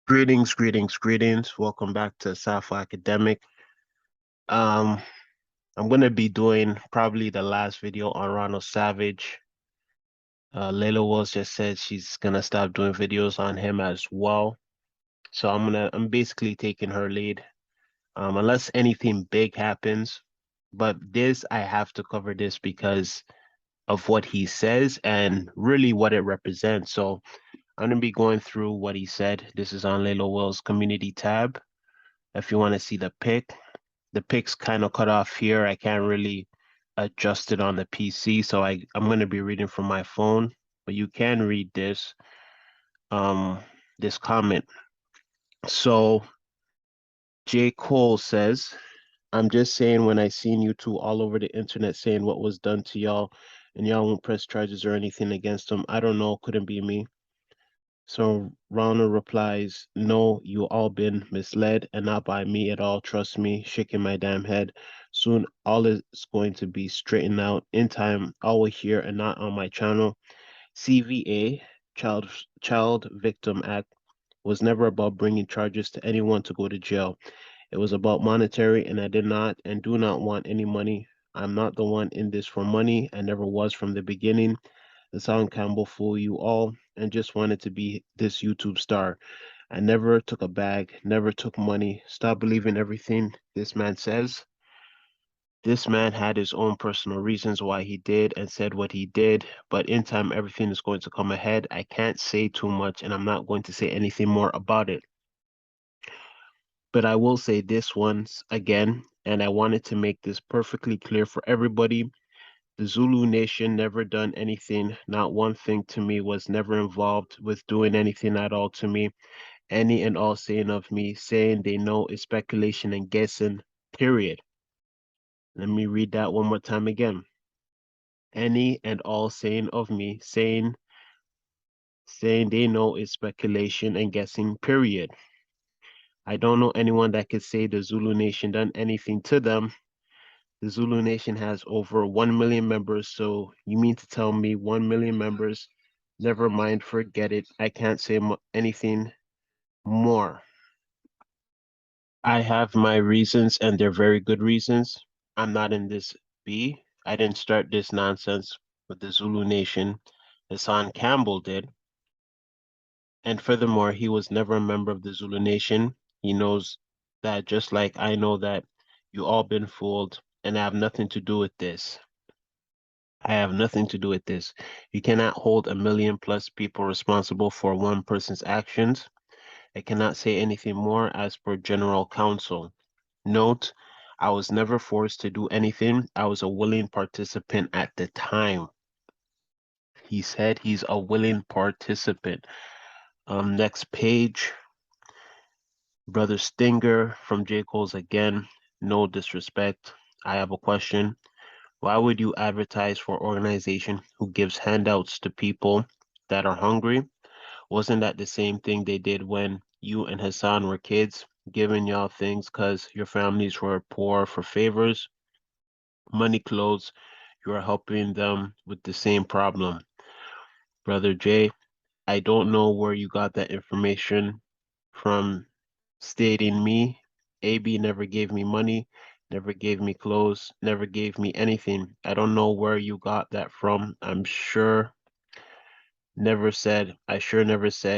Greetings. Welcome back to Sci-Fi Academic. Um, I'm gonna be doing probably the last video on Ronald Savage. Layla Wells just said she's gonna stop doing videos on him as well. So I'm basically taking her lead. Unless anything big happens. But this, I have to cover this because of what he says and really what it represents. So I'm gonna be going through what he said. This is on Layla Wells' community tab. If you want to see the pic's kind of cut off here. I can't really adjust it on the PC, so I'm going to be reading from my phone, but you can read um this comment. So J. Cole says, I'm just saying when I seen you two all over the internet saying what was done to y'all and y'all won't press charges or anything against them. I don't know, couldn't be me. So Ronald replies, no, you all been misled and not by me at all. Trust me, shaking my damn head. Soon all is going to be straightened out in time. All here and not on my channel. CVA, Child Child Victim Act, was never about bringing charges to anyone to go to jail. It was about monetary, and I did not and do not want any money. I'm not the one in this for money. I never was from the beginning. The sound Campbell fool you all and just wanted to be this YouTube star. I never took a bag, never took money. Stop believing everything this man says. This man had his own personal reasons why he did and said what he did, but in time everything is going to come ahead. I can't say too much and I'm not going to say anything more about it. But I will say this once again, and I wanted to make this perfectly clear for everybody. The Zulu Nation never done anything, not one thing to me, was never involved with doing anything at all to me. Any and all saying of me, saying they know is speculation and guessing, period. Let me read that one more time again. Any and all saying of me, saying they know is speculation and guessing, period. I don't know anyone that could say the Zulu Nation done anything to them. The Zulu Nation has over 1 million members, so you mean to tell me 1 million members? Never mind, forget it. I can't say anything more. I have my reasons, and they're very good reasons. I'm not in this B. I didn't start this nonsense with the Zulu Nation. Hassan Campbell did. And furthermore, he was never a member of the Zulu Nation. He knows that just like I know that you all been fooled, and I have nothing to do with this. I have nothing to do with this. You cannot hold 1 million+ people responsible for one person's actions. I cannot say anything more as per general counsel. Note, I was never forced to do anything. I was a willing participant at the time. He said he's a willing participant. Next page, Brother Stinger from J. Cole's again. No disrespect. I have a question. Why would you advertise for an organization who gives handouts to people that are hungry? Wasn't that the same thing they did when you and Hassan were kids, giving y'all things because your families were poor for favors, money, clothes? You are helping them with the same problem. Brother Jay, I don't know where you got that information from stating me. AB never gave me money, never gave me clothes, never gave me anything. I don't know where you got that from. I sure never said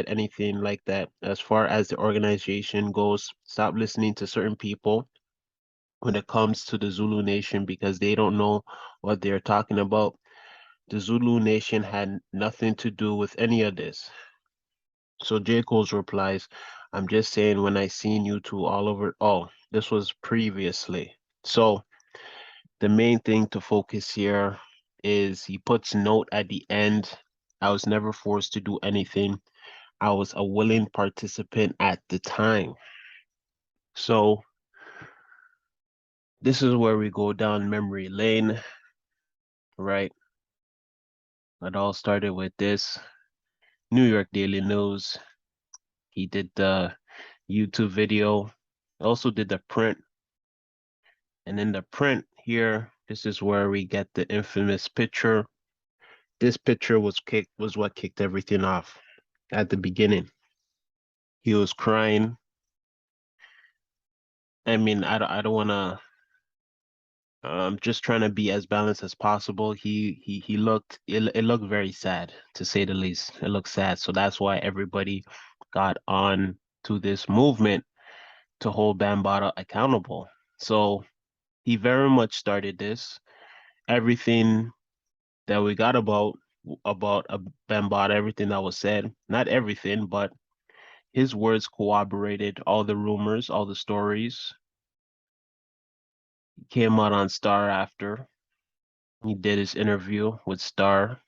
anything like that. As far as the organization goes, stop listening to certain people when it comes to the Zulu Nation because they don't know what they're talking about. The Zulu Nation had nothing to do with any of this. So J. Cole's replies, I'm just saying when I seen you two all over, oh, this was previously. So the main thing to focus here is he puts note at the end. I was never forced to do anything. I was a willing participant at the time. So this is where we go down memory lane, right? It all started with this New York Daily News. He did the YouTube video, also did the print. And in the print here, this is where we get the infamous picture. This picture was what kicked everything off at the beginning. He was crying. I mean, I don't wanna just trying to be as balanced as possible. He looked it looked very sad to say the least. It looked sad. So that's why everybody got on to this movement to hold Bambaataa accountable. So he very much started this. Everything that we got about Bambaataa, everything that was said, not everything, but his words corroborated all the rumors, all the stories. He came out on Star after. He did his interview with Star,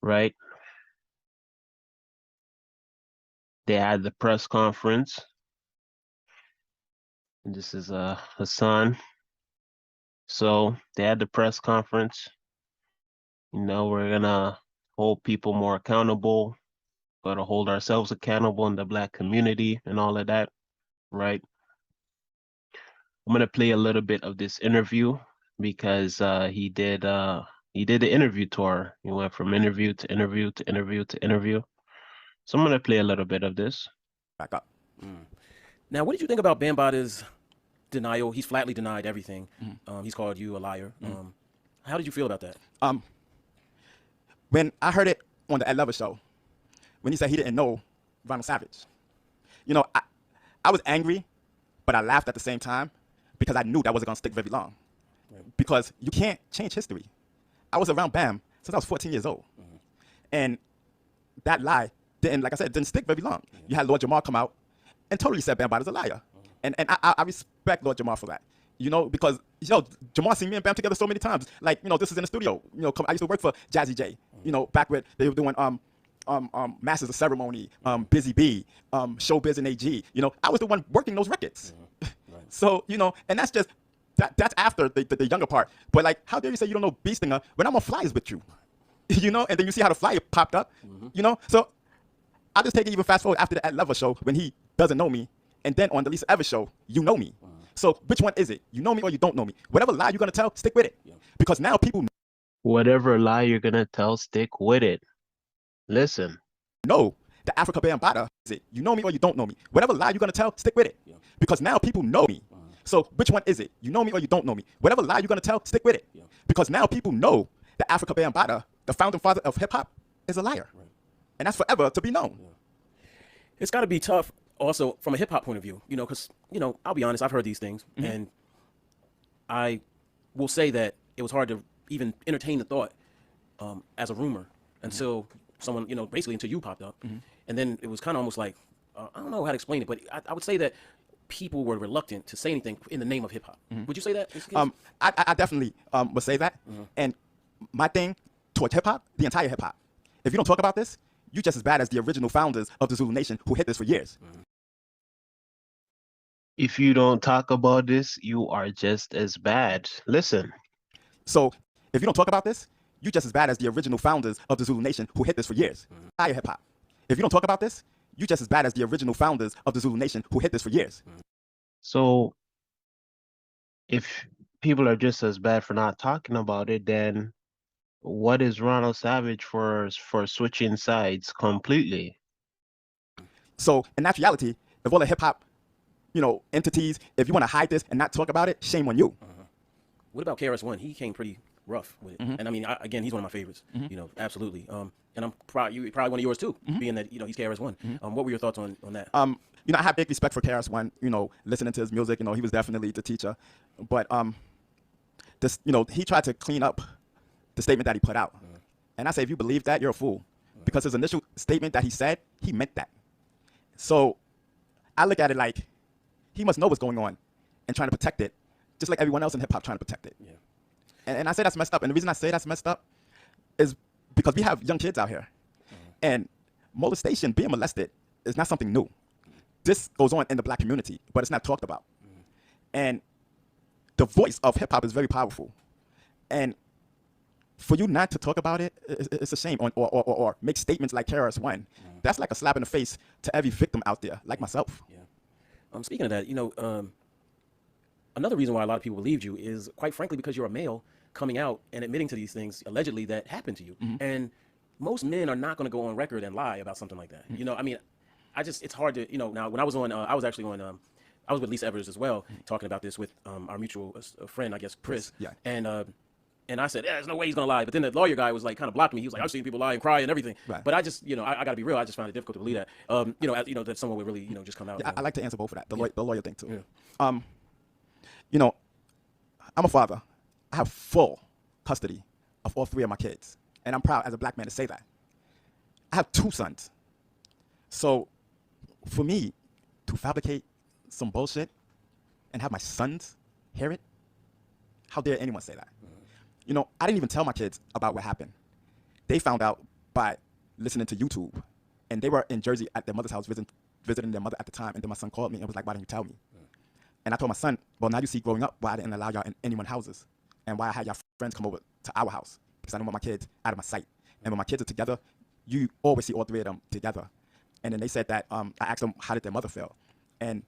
right? They had the press conference. And this is Hassan. So they had the press conference. You know, we're gonna hold people more accountable, gotta hold ourselves accountable in the Black community and all of that, right? I'm gonna play a little bit of this interview because he did the interview tour. He went from interview to interview to interview to interview. So I'm gonna play a little bit of this. Back up. Now, what did you think about Bambaataa's denial? He's flatly denied everything. He's called you a liar. How did you feel about that? When I heard it on the Ed Lover show, when he said he didn't know Ronald Savage, you know, I was angry, but I laughed at the same time because I knew that wasn't gonna stick very long. Right. Because you can't change history. I was around Bam since I was 14 years old. And that lie didn't, like I said, didn't stick very long. You had Lord Jamar come out and totally said Bambaataa's a liar. And I respect Lord Jamar for that. You know, because, you know, Jamar seen me and Bam together so many times. Like, you know, this is in the studio. You know, I used to work for Jazzy J, you know, back when they were doing Masters of Ceremony, Busy B, Showbiz and AG. You know, I was the one working those records. Right. So, you know, and that's just, that's after the younger part. But like, how dare you say you don't know Bee Stinger when I'm on flyers with you? You know, and then you see how the flyer popped up, you know? So I'll just take it even fast forward after the At Lover show when he doesn't know me. And then on the Lisa Evers show, you know me. So which one is it? You know me or you don't know me? Whatever lie you're gonna tell, stick with it. Because now people Whatever lie you're gonna tell, stick with it. Listen. know the Afrika Bambaataa is it. You know me or you don't know me? Whatever lie you're gonna tell, stick with it. Because now people know me. So which one is it? You know me or you don't know me? Whatever lie you're gonna tell, stick with it. Because now people know the Afrika Bambaataa, the founding father of hip hop, is a liar. And that's forever to be known. It's gotta be tough also from a hip hop point of view, you know, because, you know, I'll be honest, I've heard these things, and I will say that it was hard to even entertain the thought as a rumor until someone, you know, basically until you popped up. And then it was kind of almost like, I don't know how to explain it, but I would say that people were reluctant to say anything in the name of hip hop. Would you say that? I definitely would say that. And my thing towards hip hop, the entire hip hop, if you don't talk about this, you're just as bad as the original founders of the Zulu Nation who hit this for years. If you don't talk about this, you are just as bad. Listen. So if you don't talk about this, you're just as bad as the original founders of the Zulu Nation who hit this for years. Entire hip hop. If you don't talk about this, you're just as bad as the original founders of the Zulu Nation who hit this for years. So if people are just as bad for not talking about it, then what is Ronald Savage for switching sides completely? So in actuality, if all the hip hop, you know, entities, if you want to hide this and not talk about it, shame on you. What about KRS-One? He came pretty rough with it. And I mean, again, he's one of my favorites, you know, absolutely. And I'm probably one of yours too, being that, you know, he's KRS-One. What were your thoughts on that? You know, I have big respect for KRS-One, you know, listening to his music, you know, he was definitely the teacher. But, this, you know, he tried to clean up the statement that he put out. And I say, if you believe that, you're a fool. Because his initial statement that he said, he meant that. So I look at it like, he must know what's going on and trying to protect it, just like everyone else in hip hop trying to protect it. And I say that's messed up. And the reason I say that's messed up is because we have young kids out here. And molestation, being molested, is not something new. This goes on in the Black community, but it's not talked about. And the voice of hip hop is very powerful. And for you not to talk about it, it's a shame, or make statements like KRS-One. That's like a slap in the face to every victim out there, like myself. Speaking of that, you know, another reason why a lot of people believed you is, quite frankly, because you're a male coming out and admitting to these things allegedly that happened to you. And most men are not going to go on record and lie about something like that. You know, I mean, it's hard to, now when I was on, I was actually on, I was with Lisa Evers as well, talking about this with our mutual friend, I guess, Chris. Yeah. And I said, there's no way he's gonna lie. But then the lawyer guy was like, kind of blocked me. He was like, I've seen people lie and cry and everything. Right. But I just, I gotta be real. I just found it difficult to believe that. That someone would really, just come out. Yeah, I like to answer both of that. The lawyer thing too. Yeah. I'm a father. I have full custody of all 3 of my kids, and I'm proud as a black man to say that. I have 2 sons. So, for me to fabricate some bullshit and have my sons hear it, how dare anyone say that? I didn't even tell my kids about what happened. They found out by listening to YouTube, and they were in Jersey at their mother's house visiting their mother at the time, and then my son called me and was like, why didn't you tell me? And I told my son, well, now you see growing up why I didn't allow y'all in anyone's houses and why I had y'all friends come over to our house, because I didn't want my kids out of my sight. And when my kids are together, you always see all 3 of them together. And then they said that, I asked them, how did their mother feel? And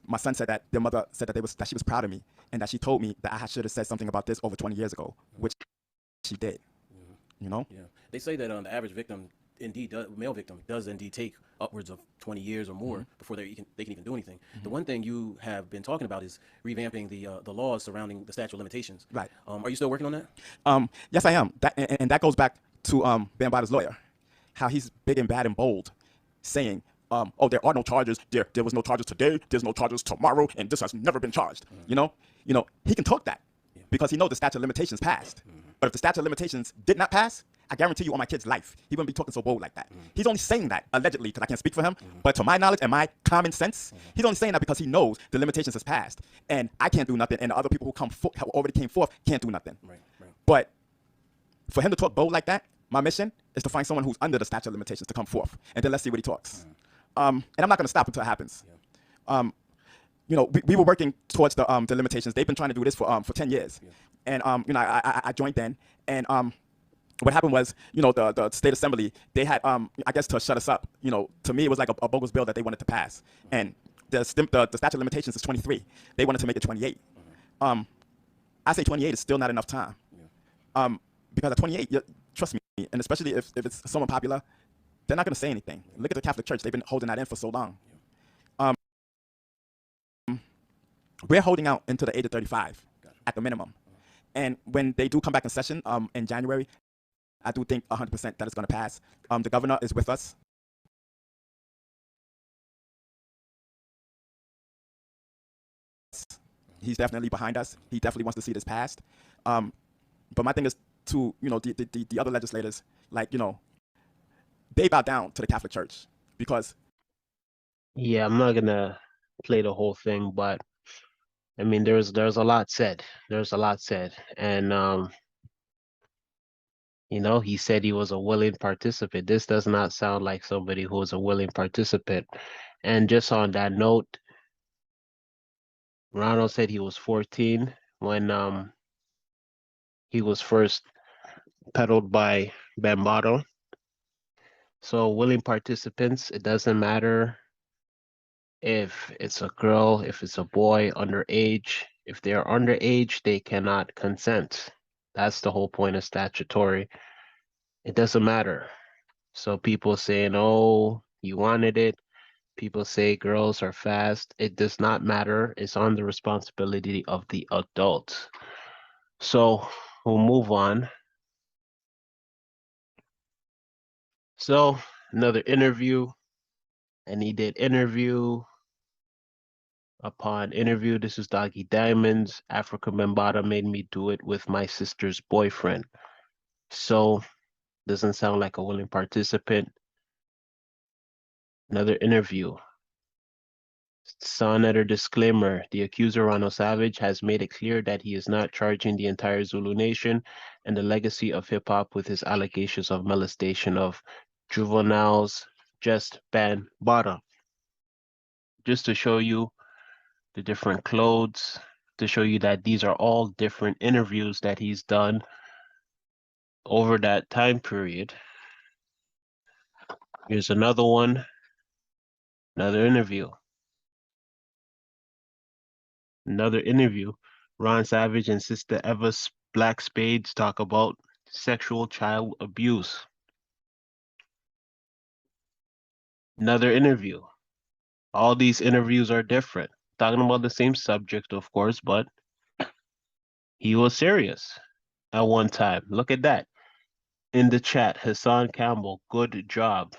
my son said that their mother said that she was proud of me, and that she told me that I should have said something about this over 20 years ago, which she did. Yeah. They say that the average victim, male victim, does indeed take upwards of 20 years or more before they can even do anything. The one thing you have been talking about is revamping the laws surrounding the statute of limitations. Right. Are you still working on that? Yes, I am. And that goes back to Bambaataa's lawyer, how he's big and bad and bold, saying, oh, there are no charges. There was no charges today. There's no charges tomorrow, and this has never been charged. He can talk that because he knows the statute of limitations passed. But if the statute of limitations did not pass, I guarantee you on my kid's life, he wouldn't be talking so bold like that. He's only saying that, allegedly, because I can't speak for him, but to my knowledge and my common sense, he's only saying that because he knows the limitations has passed. And I can't do nothing, and the other people who already came forth can't do nothing. Right. But for him to talk bold like that, my mission is to find someone who's under the statute of limitations to come forth, and then let's see what he talks. And I'm not going to stop until it happens. We were working towards the limitations. They've been trying to do this for 10 years. And, I joined then. And what happened was, the state assembly, they had, I guess, to shut us up. To me, it was like a bogus bill that they wanted to pass. And the statute of limitations is 23. They wanted to make it 28. I say 28 is still not enough time. Because at 28, trust me, and especially if it's someone popular, they're not going to say anything. Look at the Catholic Church. They've been holding that in for so long. We're holding out until the age of 35 at the minimum. And when they do come back in session in January, I do think 100% that it's going to pass. The governor is with us. He's definitely behind us. He definitely wants to see this passed. But my thing is to, the other legislators, they bow down to the Catholic Church because. Yeah, I'm not gonna play the whole thing, but I mean, there's a lot said. There's a lot said, and he said he was a willing participant. This does not sound like somebody who is a willing participant. And just on that note, Ronald said he was 14 when he was first peddled by Bambaataa. So willing participants, it doesn't matter if it's a girl, if it's a boy underage. If they're underage, they cannot consent. That's the whole point of statutory. It doesn't matter. So people saying, oh, you wanted it. People say girls are fast. It does not matter. It's on the responsibility of the adult. So we'll move on. So another interview, and he did interview upon interview. This is Doggy Diamonds. Afrika Bambaataa made me do it with my sister's boyfriend. So doesn't sound like a willing participant. Another interview. Sonnetter disclaimer. The accuser, Ronald Savage, has made it clear that he is not charging the entire Zulu nation and the legacy of hip-hop with his allegations of molestation of juveniles, just Bambaataa. Just to show you the different clothes, to show you that these are all different interviews that he's done over that time period. Here's another one, another interview. Another interview. Ron Savage and Sister Eva Black Spades talk about sexual child abuse. Another interview. All these interviews are different. Talking about the same subject, of course, but he was serious at one time. Look at that. In the chat, Hassan Campbell, good job.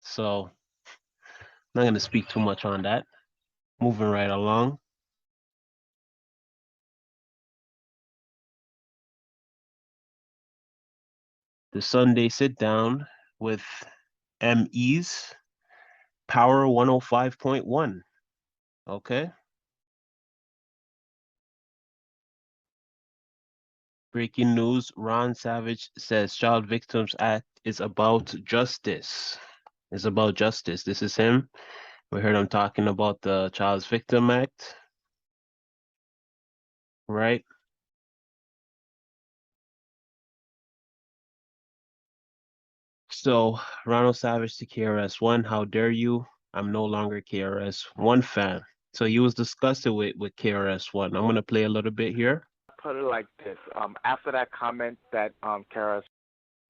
So, I'm not going to speak too much on that. Moving right along. The Sunday sit down with ME's Power 105.1. Okay. Breaking news, Ron Savage says Child Victims Act is about justice. It's about justice. This is him. We heard him talking about the Child Victim Act, right? So, Ronald Savage to KRS-One, how dare you? I'm no longer KRS-One fan. So he was discussing with KRS-One. I'm gonna play a little bit here. Put it like this. After that comment that Kara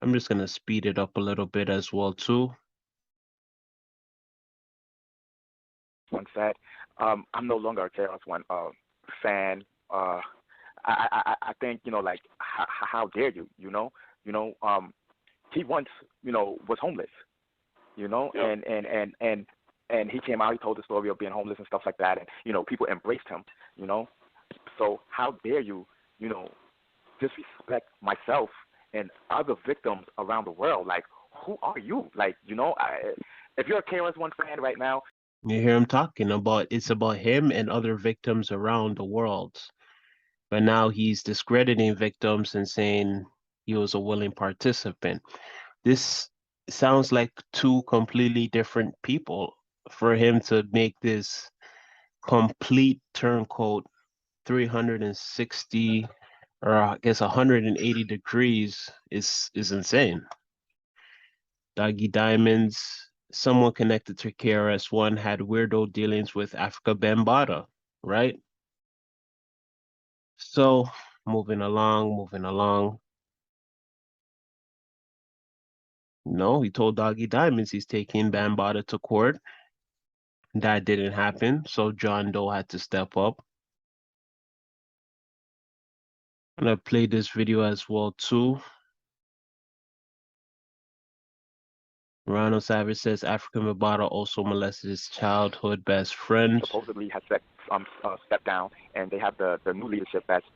I'm just gonna speed it up a little bit as well too. once said, I'm no longer a KRS-One fan. I think like how dare you? He once was homeless. Yep. And he came out. He told the story of being homeless and stuff like that, and people embraced him. So how dare you? Disrespect myself and other victims around the world. Like, who are you? Like, if you're a KRS-One fan right now, You hear him talking about it's about him and other victims around the world. But now he's discrediting victims and saying he was a willing participant. This sounds like two completely different people. For him to make this complete turncoat 360 or I guess 180 degrees is insane. Doggy Diamonds, someone connected to KRS-One had weirdo dealings with Afrika Bambaataa, right? So moving along. No, he told Doggy Diamonds he's taking Bambaataa to court. That didn't happen, so John Doe had to step up. I'm gonna play this video as well too. Ronald Savage says African Bambaataa also molested his childhood best friend. supposedly has stepped down, and they have the new leadership that's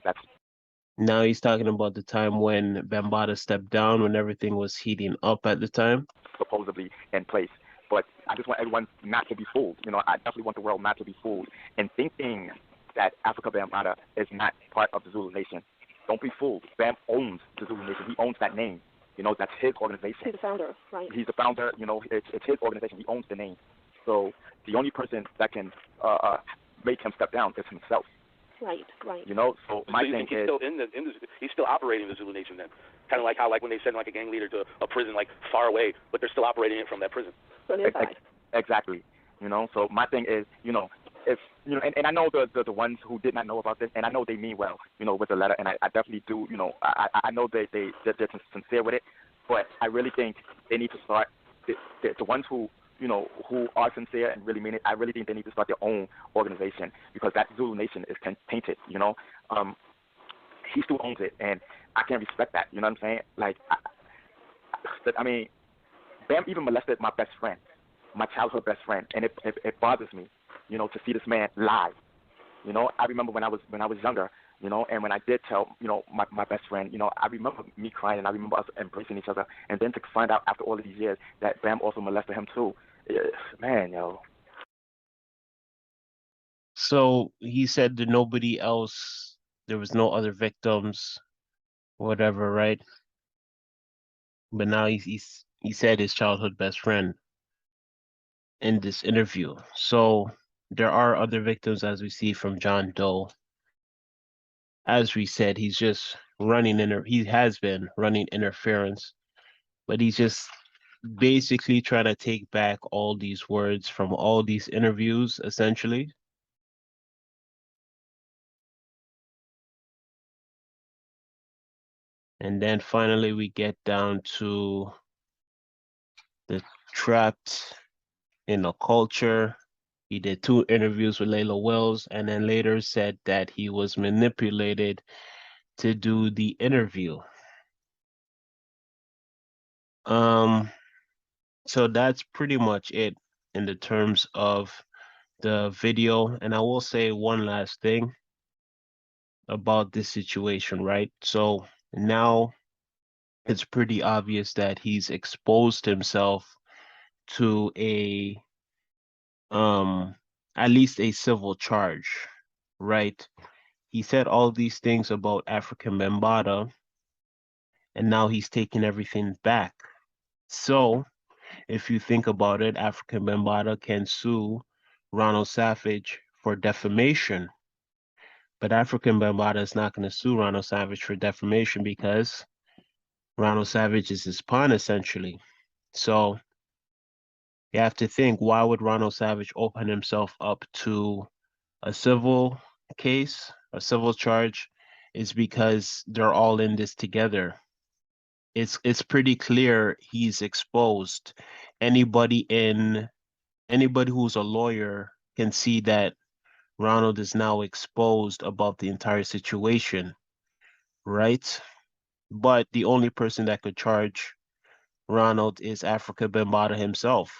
Now he's talking about the time when Bambaataa stepped down, when everything was heating up at the time. supposedly in place. But I just want everyone not to be fooled. I definitely want the world not to be fooled in thinking that Afrika Bambaataa is not part of the Zulu Nation. Don't be fooled. Bam owns the Zulu Nation. He owns that name. That's his organization. He's the founder, right? He's the founder. It's his organization. He owns the name. So the only person that can make him step down is himself. Right. So my thing he's is still he's still operating the Zulu Nation then, kind of like how when they send like a gang leader to a prison like far away, but they're still operating it from that prison. From inside. Exactly. So my thing is, if and I know the ones who did not know about this, and I know they mean well, with the letter, and I definitely do, I know they're sincere with it, but I really think they need to start the ones who who are sincere and really mean it. I really think they need to start their own organization, because that Zulu Nation is tainted. He still owns it, and I can't respect that. You know what I'm saying? Like, I mean, Bam even molested my best friend, my childhood best friend, and it bothers me, to see this man lie. I remember when I was younger, and when I did tell, my best friend, I remember me crying, and I remember us embracing each other, and then to find out after all of these years that Bam also molested him too. Man, So he said that nobody else, there was no other victims, whatever, right? But now he said his childhood best friend in this interview. So there are other victims, as we see from John Doe. As we said, he's just he has been running interference, but he's just basically trying to take back all these words from all these interviews, essentially. And then finally we get down to the trapped in the culture. He did 2 interviews with Layla Wells and then later said that he was manipulated to do the interview. So that's pretty much it in the terms of the video. And I will say one last thing about this situation, right? So now it's pretty obvious that he's exposed himself to a at least a civil charge, right? He said all these things about African Bambaataa, and now he's taking everything back. So if you think about it, African Bambaataa can sue Ronald Savage for defamation. But African Bambaataa is not going to sue Ronald Savage for defamation because Ronald Savage is his pawn essentially. So you have to think, why would Ronald Savage open himself up to a civil case, a civil charge? Is because they're all in this together. It's pretty clear he's exposed. Anybody who's a lawyer can see that Ronald is now exposed about the entire situation, right? But the only person that could charge Ronald is Afrika Bambaataa himself.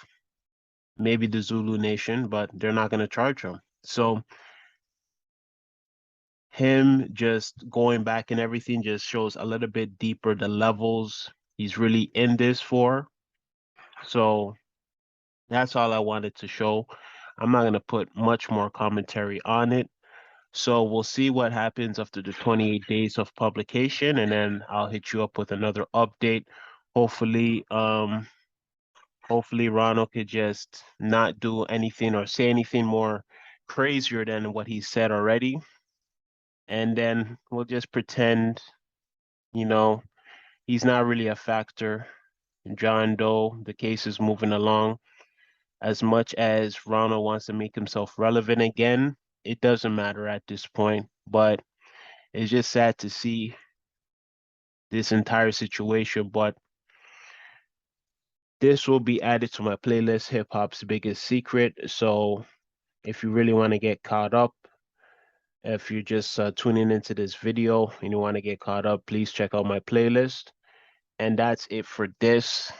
Maybe the Zulu Nation, but they're not going to charge him. So him just going back and everything just shows a little bit deeper the levels he's really in this for. So that's all I wanted to show. I'm not going to put much more commentary on it. So we'll see what happens after the 28 days of publication, and then I'll hit you up with another update. Hopefully, hopefully Ronald could just not do anything or say anything more crazier than what he said already. And then we'll just pretend, you know, he's not really a factor. John Doe, the case is moving along. As much as Ronald wants to make himself relevant again, it doesn't matter at this point. But it's just sad to see this entire situation. But this will be added to my playlist, Hip Hop's Biggest Secret. So if you really want to get caught up, if you're just tuning into this video and you want to get caught up, please check out my playlist. And that's it for this.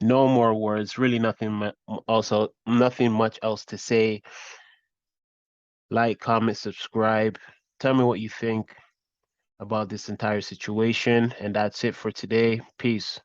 No more words, really nothing much else to say. Like, comment, subscribe. Tell me what you think about this entire situation. And that's it for today. Peace.